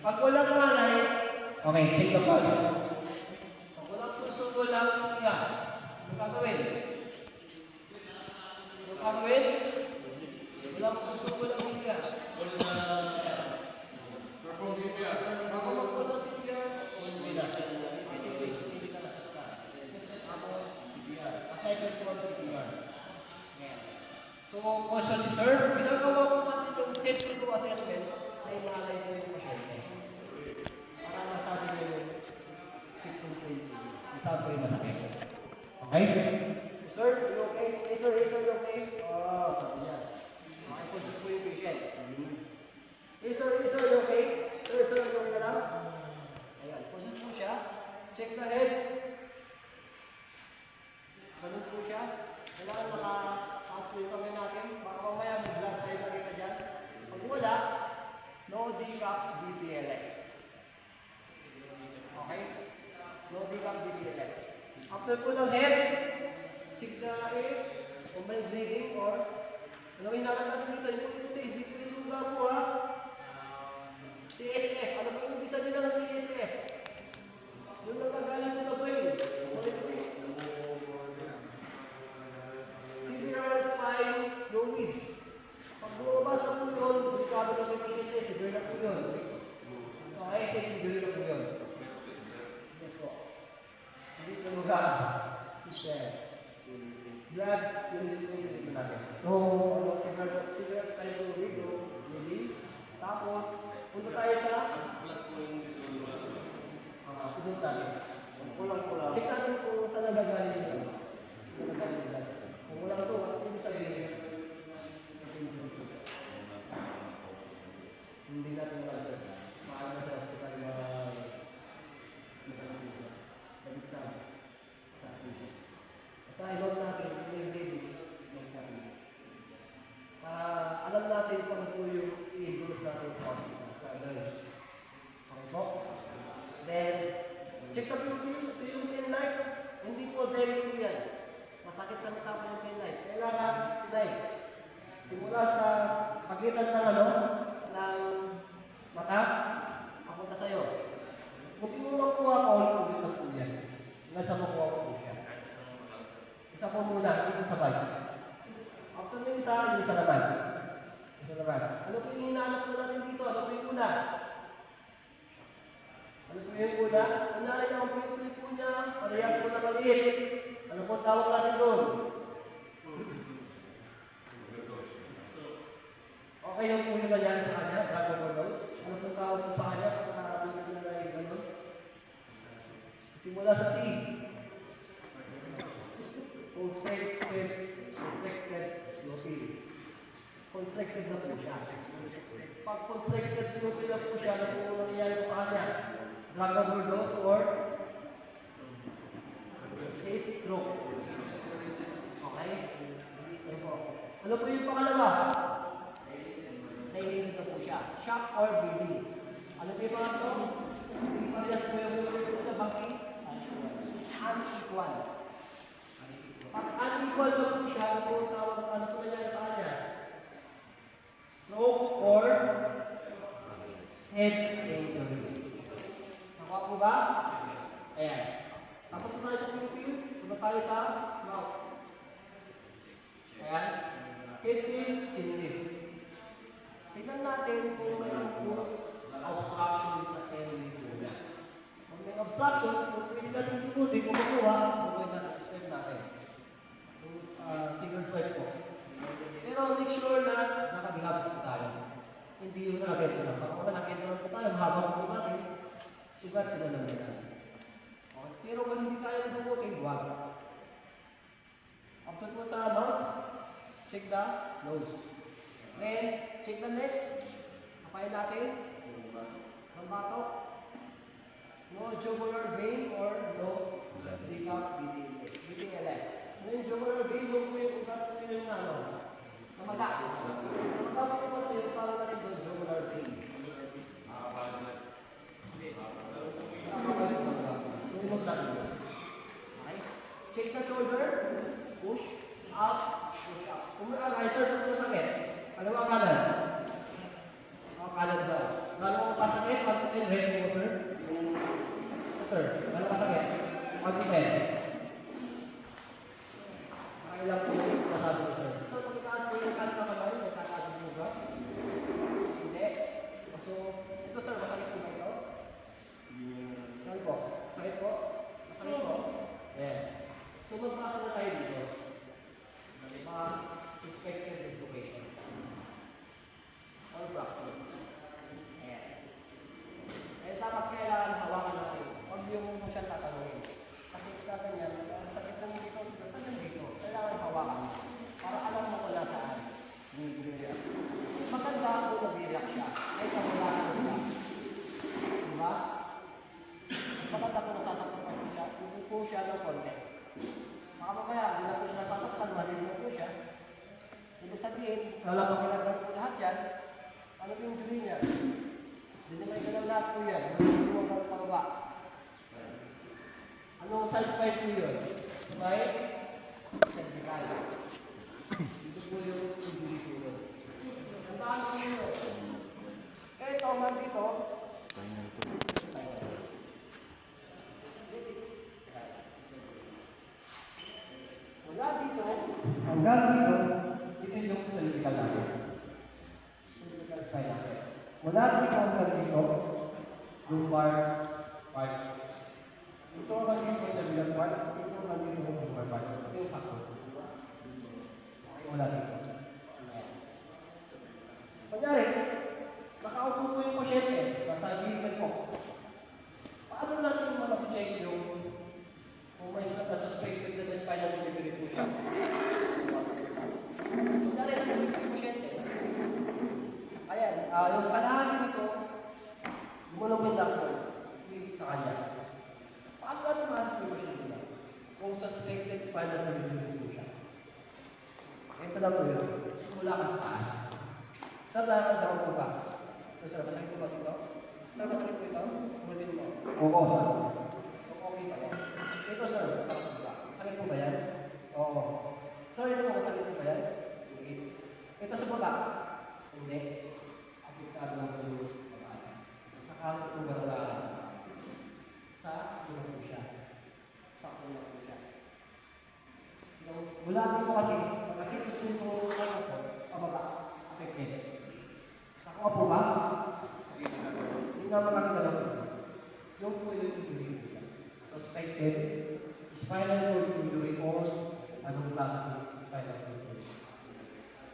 Pag walang malay, Okay, check the pulse. pag walang puso, walang higa. Ano gagawin? Ano gagawin? Walang puso, walang higa. Bago magpunta si CPR, wala. Hindi ka nasasal. Tapos, CPR. Aside from CPR. So, question si Sir, ginagawa ko natin yung technical assessment na inaalay ko yung pasyente. Para masabi nyo yung check kung po yung saan po yung masakit. Okay? Si Sir, you okay? Hey sir, you okay? Sabi niya. Okay, conscious po yung patient. Hey sir, you okay? Sir, you okay na lang? Ayan, conscious po siya. Check the head. Ganun po siya. Kailangan maka-pass po yung kamay natin. Baka mamaya may blood tayo nakita dyan. Pag wala, no decap DTLX. Okay? No decap DTLX. After po ng head, check the air, kung may bleeding or ano yung natin dito, hindi po yung lugar po ha. CSF, ano po yung ibig sabihin ng CSF? Yung nagagaling ko sa brain. Cerebral spine fluid. Pag bumabas na po yun, delikado na po yung pinit, severe na po yun. Okay, severe na po yun. Yes po. Hindi po lugar. Blood, yung natin. No, severe spine fluid, no, really. Tapos, punta tayo sa sunod natin. Kulang-kulang. Check natin kung saan nagagaling yun. Kung nagagaling blood. Kung walang sulat, hindi sabihin. Hindi natin alam sir. Maaari sa hospital na mag-exam sa patient. Basta ilog natin, yung bleeding, para alam natin kung po yung i-endorse natin sa hospital, sa nurse. Okay po? Then, check the yung pin light. Hindi po very po yan. Masakit sa mata po yung pin light. Kailangan slide. Simula sa pagitan ng ng mata, papunta sa'yo. Kung tinulong po ako, ulit na po yan. Nasa makuha ko po siya. Isa po muna, hindi po sabay. After ng isa naman. Isa naman. Ano po yung hinahanap po natin dito? Ano po yung una? Ano po yung una? Unalay na po yung po niya, parehas po na maliit. Ano po tawag natin doon? Okay yung po yung nangyari sa kanya, dragon or doon. Ano po tawag po sa kanya? Simula sa C. Constricted na po siya. Pag constricted na po siya, ano po nangyayari po sa kanya? Drug overdose or heat stroke. Okay? Ano po? Ano po yung pangalawa? Naiinit na po siya. Shock or bleeding. Ano po yung mga ito? Hindi pa rin po yung bakit? Unequal. Pag unequal na po siya, ano po tawag, ano po nangyari sa kanya? Stroke or head injury. Nakuha po ba? Ayan. Tapos na tayo sa Philippine, punta tayo sa mouth. Ayan. Kidney. Tignan natin kung mayroon po obstruction sa airway po na. Kung may obstruction, kung tignan yung po, di ko makuha, kung may na-extend natin. Tignan swipe po. Pero make sure na naka-gloves po tayo. Hindi yung nakakita lang. Baka kung nakakita lang po tayo, habang po natin, sugat sila lang nila. Okay. Pero kung hindi tayo nabubuking, huwag. After po sa mouth, check the nose. Then, check the neck. Kapain natin. Ang batok. No jugular vein or no decap BTLS. Ano yung jugular vein? Yung po yung ugat po yung namaga. Namaga po ito yung parang na rin doon, jugular vein. Sumunod natin. Okay? Check the shoulder. Push up. Push up. Kung may riser po masakit, ano ang kanan? Ang kanan daw. Gano'n ang pasakit, pag sir. Ano kasakit? Mag-10. Nakailang po yung masabi ko, sir. So, pagkataas po yung kanta kamay, may tataas po ba? Hindi. So, ito, sir, masakit po ba ito? Ano po? Masakit po? Masakit po? Yeah. So, magpasa na tayo dito. Mga expected dislocation. Or fracture. Ayan. Eh, dapat kailangan hawakan natin. Huwag yung mo siya tatanungin. Kasi sabi niya, sakit ng dito, saan ng dito? Kailangan hawakan mo. Para alam mo kung nasaan. Mas maganda kung nag-react siya. Kaysa wala ka nila. Diba? Mas maganda kung nasasaktan pa siya. Upo siya ng konti. Baka mamaya, hindi na po siya nasasaktan, malilito po siya. Ibig sabihin, wala pa kinagawa po lahat yan. Ano po yung injury niya? Hindi na may galaw lahat po yan. Hindi mo ang pababa. Anong side spine po yun? Spine? Cervical. Dito po yung injury po yun. Ang saan po yun? Ito, man dito. Mula dito, hanggang dito, ito yung cervical natin. Cervical spine natin. Mula dito hanggang dito, lumbar part. Ito hanggang dito cervical part, ito hanggang dito yung lumbar part. Ito yung sakto. Okay, mula dito. Ayan. Kunyari, nakaupo po yung pasyente, basta vehicle po. Paano natin mag-check yung kung may suspected na spinal injury po siya? Kunyari, nakaupo yung pasyente. Ayan, yung kalahati nito, gumulong yung dashboard. Higit sa kanya. Paano natin ma-assess yung pasyente nila? Kung suspected spinal injury po siya. Ito lang po yun. Simula ka sa taas. Sir, nararamdaman po ba? Ito, sir, masakit po ba dito? Sir, masakit po ito? Ulitin mo. Oo, sir. So, okay pa yan. Ito, sir, masakit po ba yan? Oo. Sir, ito po, masakit po ba yan? Okay. Ito sa baba? Hindi. Apiktado lang po yung baba. Sa kamot po ba na sa ulo po siya? Sa ulo po siya. Mula dito kasi, pagkakit ko yung ano po, pababa. Affected. Nakuha po ba? Hindi naman nakita lang po. Yung po yung injury po siya. Suspected spinal cord injury or anong klase ng spinal cord injury.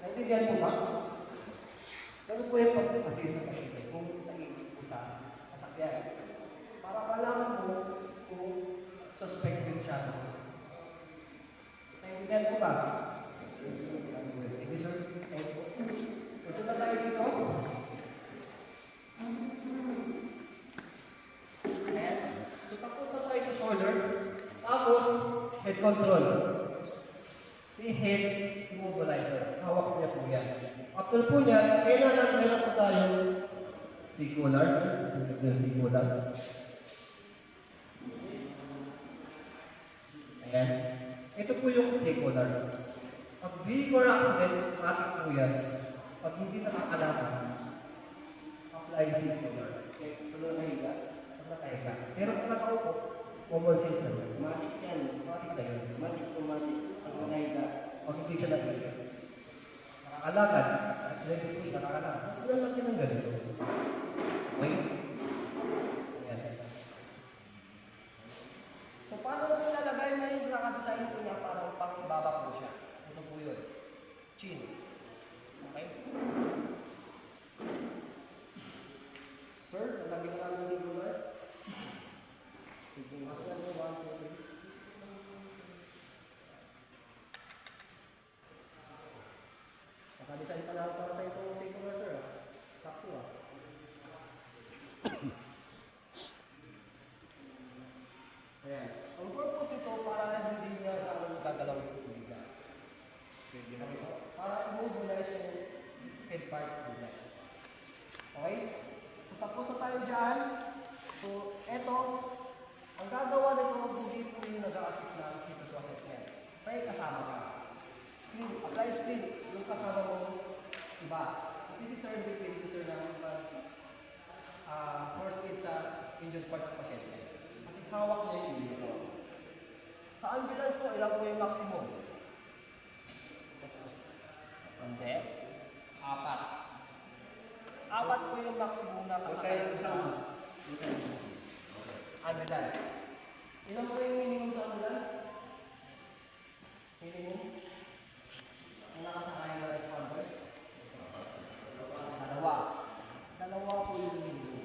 Naintindihan po ba? Ganun po yung pag-assist sa pasyente kung nag-iikip po sa sasakyan. Para malaman mo kung suspected siya. Naintindihan po ba? Thank you, sir. Thanks po. Gusto na tayo dito? Ayan. So, tapos na tayo sa shoulder. Tapos, head control. Si head immobilizer. Hawak niya po yan. After po niya, kailangan meron po tayong sigulars. Sigular. Ayan. Ito po yung sigular. Pag vehicle accident, ating po yan. Pag hindi nakakalaman, apply sigular. Tuloy na higa. Nakahiga. Pero kung nakaupo, common sense na yun. Matik yan. Matik na yun. Matik. Pag nahiga. Pag hindi siya nahiga. Nakakalakad. Accident po yung nakakalakad. Huwag lang natin ng ganito. Okay? Ayan. So, paano mo nilalagay mo yung nakadesign po niya para pang-ibaba po siya? Ito po yun. Chin. Okay? Sir, nalagyan na namin sa singular. Masuk na po, 1, 2, 3. Nakadesign pa lang para sa itong singular, sir. Sakto ah. Ayan. Ang purpose nito para hindi niya gagalaw yung tubiga. Para immobilize yung head part of the okay? So, tapos na tayo dyan. So, eto, ang gagawa nito, hindi po yung nag-a-assist na dito to assessment. May kasama ka. Split, apply split, yung kasama mo, iba. Kasi si Sir Bipin, si Sir na first aid sa injured part ng pasyente. Kasi hawak na yung kilo. Sa ambulance po, ilan po yung maximum? Hindi. 4. 4 po yung maximum na kasakay sa ambulance. Ilan po yung minimum sa ambulance? Minimum? Ang nakasakay na responder? 2. 2 po yung minimum.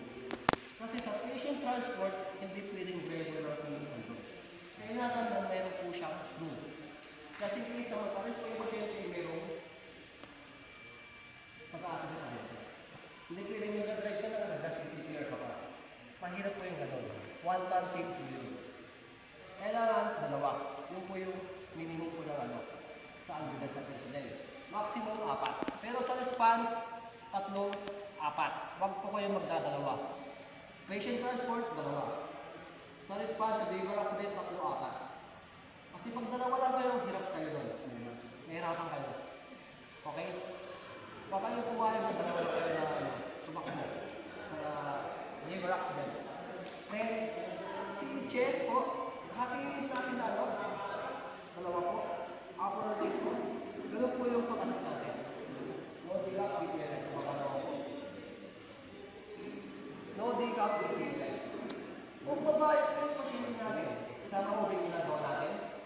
Kasi sa patient transport, hindi pwedeng driver lang sa minimum. Kailangan na meron po siyang crew. Kasi case na magpares po yung pasyente merong pag-aasa sa kanila. Hindi pwedeng nag-drive ka na nag-CCPR ka pa. Mahirap po yung gano'n. 1 man team to you. Kailangan 2. Yung po yung minimum po ng sa ambulance na personnel. Maximum 4. Pero sa response, 3, 4. Huwag po kayo magdadalawa. Patient transport, 2. Sa response, sa vehicle accident, 3, 4. Kasi pag dalawa lang kayo, hirap kayo doon. Nahirapan kayo. Okay? Baka yung pumayag na dalawa lang kayo na sumakbo sa vehicle accident. Then, si Chess po, hatiin natin na 2 po. Upper case po. Ganun po yung pag-assist natin. No D-Gap, BPLS. Mga 2 po. No D-Gap, BPLS. Kung babae po yung pasyente natin, tama ko ba yung ginagawa natin?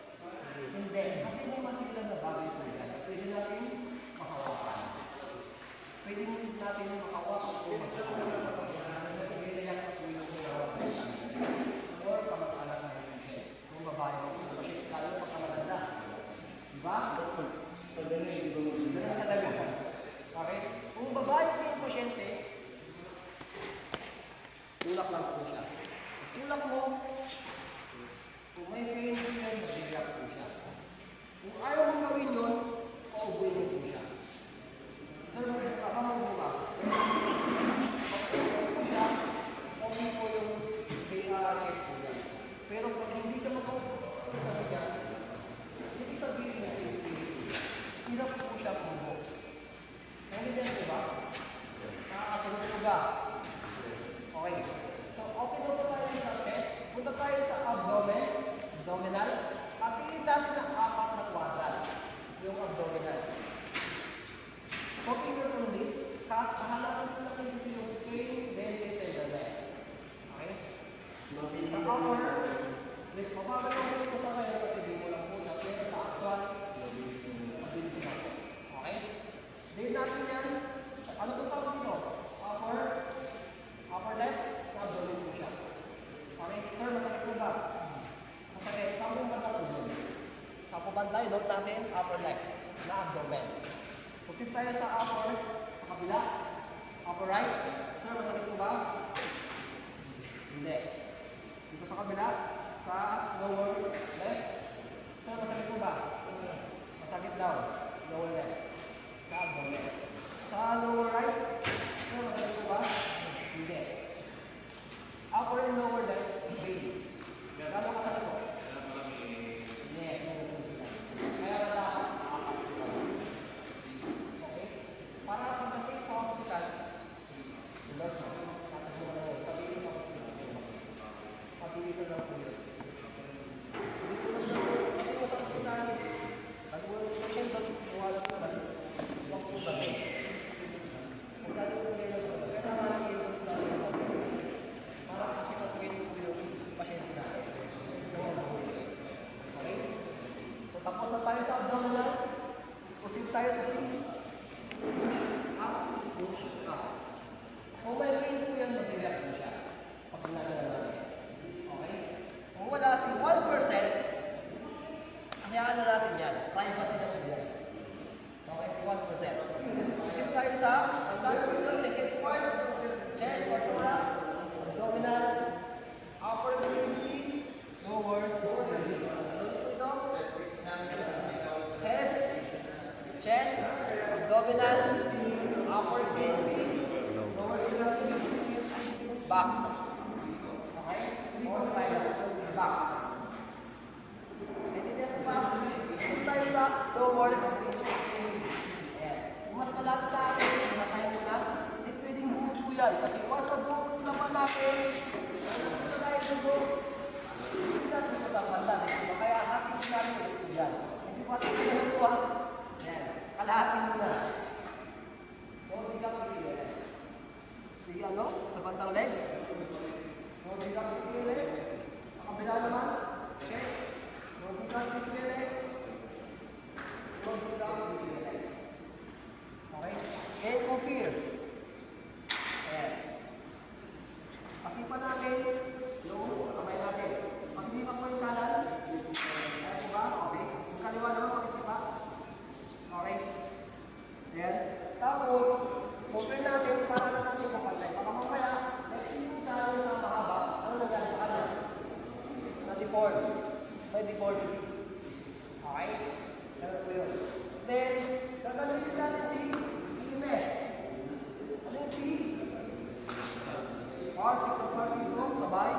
Hindi. Kasi may masilang na bagay po yan. Pwede natin makawakan. Pwede natin makawakan po masilang. Pwede natin po yung makawakan. Or kamag-anak na yung patient. Kung babae po yung pasyente, lalo pagkamaganda. Diba? Ganun talaga. Okay? Kung babae po yung pasyente, tulak lang po siya. Tulak mo, kung may pain po yan, mag-relax po siya. Kung ayaw mong gawin yun, paubuin mo po siya. Sir, baka mo ba? Pag-ayaw po siya, okay po yung BRS po yan. Pero kung hindi siya mag-aupo, sabi niya, hindi sabihin na case hirap po siya po. Naiintindihan po ba? Nakakasunod po ba? Okay. So, okay na po tayo sa chest. Punta tayo sa abdominal. Hatiin natin ang 4 na quadrant. Yung abdominal. Focus on this. Kahalakan po natin dito yung scale, density, tenderness. Okay? Sa upper, mapapagawa ko sa kaya kasi di mo lang po siya. Pero sa actual, mabilis na po. Okay? Din natin yan. Ano po tawag dito? Upper left, abdomen po siya. Okay? Sir, masakit po ba? Masakit. Saan po banda po yun? Saan po banda? Note natin, upper left na abdomen. Pusit tayo sa upper, sa kabila. Upper right. Sir, masakit po ba? Hindi. Dito sa kabila, sa lower left. Sir, masakit po ba? Masakit daw. Lower left. Sa abdomen. Sa lower right. Sir, masakit po ba? Hindi. Upper and lower left, vein. Gano'n kasakit po? Yes. Kaya matakas, okay? Para pagdating sa hospital, nurse mo, tatagpo ka na yun. Sabihin mo sa hospital. Pabilisan lang po yun. Hindi ko na siya, pati mo sa hospital, nagmula yung patient sa hospital, huwag po ba yun? Kung dati po kayo na ito, kaya naman yung story mo. Para kasi kasuhin po yung pasyente natin. Okay? So tapos na tayo sa abdominal. Proceed tayo sa hips. Up, push, up. Kung may pain po yan, mag-relax po siya. Pag ginagawa natin. Okay? Kung wala si 1%, hayaan na natin yan. Privacy na po yan. Okay, si 1%. Proceed tayo sa second part. Chest, vertebra, abdominal, upper extremity, lower extremity. Ito, head, chest, abdominal, upper extremity, lower extremity, back. Okay? More silence. Back. Naiintindihan po ba? Ito tayo sa lower extremity. Ayan. Kung mas malapit sa atin, tayo muna. Hindi pwedeng buo po yan. Kasi once ang buo po naman natin, ano tayo dugo? Sa bandang legs. No bigat with TLS. Sa kabila naman. Check. No bigat with TLS. No bigat with TLS. Okay? And confirm. Ayan. Pasipan natin yung kamay natin. Pakisipan mo yung kanan. Ayan ba? Okay. Yung kaliwa naman pakisipan. Okay. Ayan. Tapos, confirm natin para na natin kapatay. Baka mamaya, sexy yung isa yung isang mahaba. Ano nangyari sa kanya? Na-deform. May deformity. Okay? Ganun po yun. Then, gagawin natin si EMS. Ano yung P? Parsing to parsing to, sabay.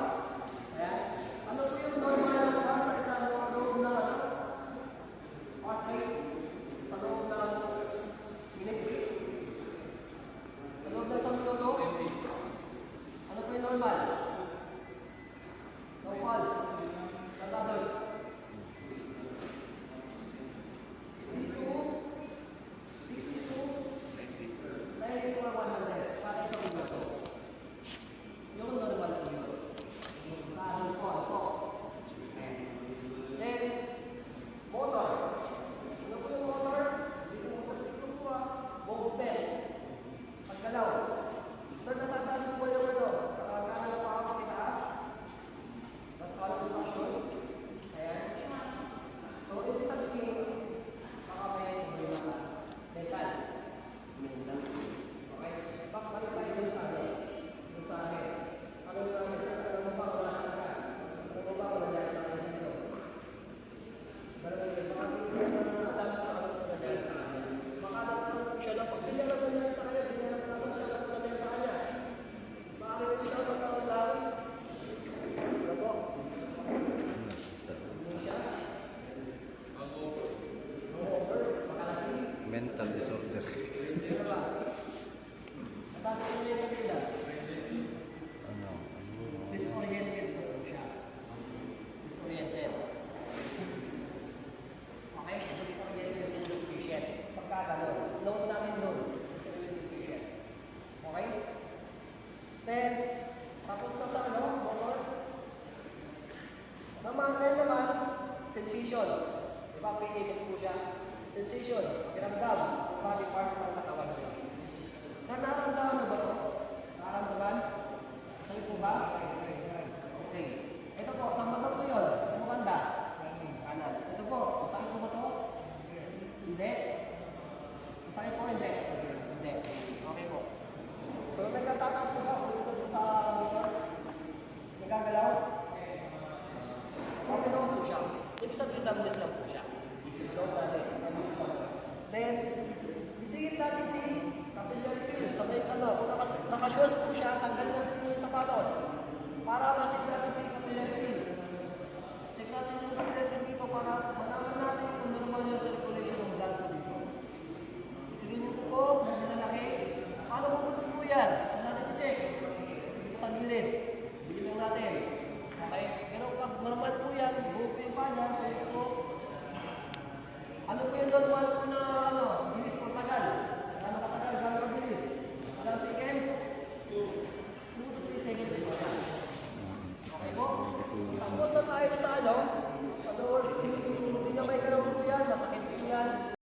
Ayan. Ano po yung normal para sa isang loob na ano? Parsing. Sa loob ng minute. Sa loob ng isang minuto. Ano po yung normal? No pulse. Sa adult. 62, 90 or 100 para isang minuto. Yung normal po yun. Sa akin po, ano po. Then, motor. Ano po yung motor? Dito mo po sa po movement. Paggalaw. Sir, natataas po yung ano? Kanan na pa ako itaas. Nag-follow instruction. Ayan. So, ibig sabihin, baka may mental. Okay? Bakit tayo dun sa akin? Dun sa akin. Ano yung namin sa ano ba wala sa akin? Ano ba wala dyan sa akin dito? Baka nangyari sa akin. Baka natanong siya lang. Pag hindi naman nangyari sa kanya, hindi naman nasan siya lang nangyari sa kanya. Bakit hindi siya magkakaroon? Ano po? Hindi siya? Hangover? Makalasing? Mental disorder. Ano ba? Sabi ko niya kanina, Ano? disoriented po siya. Disoriented. Okay? Disoriented po yung patient. Pagkakalo. Note natin doon. Disoriented patient. Okay? Then, tapos na sa ano? Motor. Naman naman, sensation. Diba, PAMS po siya. Sensation. Pakiramdam. Body part ng katawan niya. Sir, nararamdaman mo ba ito? Nararamdaman? Sa'yo po ba? Okay. Ito po, saan ba po yun? Saan banda? Kanan. Ito po, masakit po ba ito? Hindi. Masakit po, hindi. Hindi. Okay po. So, nagtatataas po ba? Ito dun sa motor? Nagagalaw? Okay naman po siya. Ibig sabihin, damness lang po siya. Don't natin. Damness lang. Then, isingit natin si capillary field sa may ano, kung nakashoes po siya, tanggal natin yung sapatos para ma-check natin si capillary field. Check natin yung capillary field dito para malaman natin kung normal yung circulation ng blood po dito. Isingin yung kuko, malalaki. Paano puputok po yan? Saan natin i-check? Dito sa gilid. Bigil lang natin. Okay? Pero pag normal po yan, buo po yung panya, sa yung kuko. Ano po yung normal po na ano, bilis po tagal? Ano katagal? Gano'n kabilis? Isang seconds? 2 to 3 seconds po siya. Okay po? Tapos na tayo sa ano? Sa lower extremity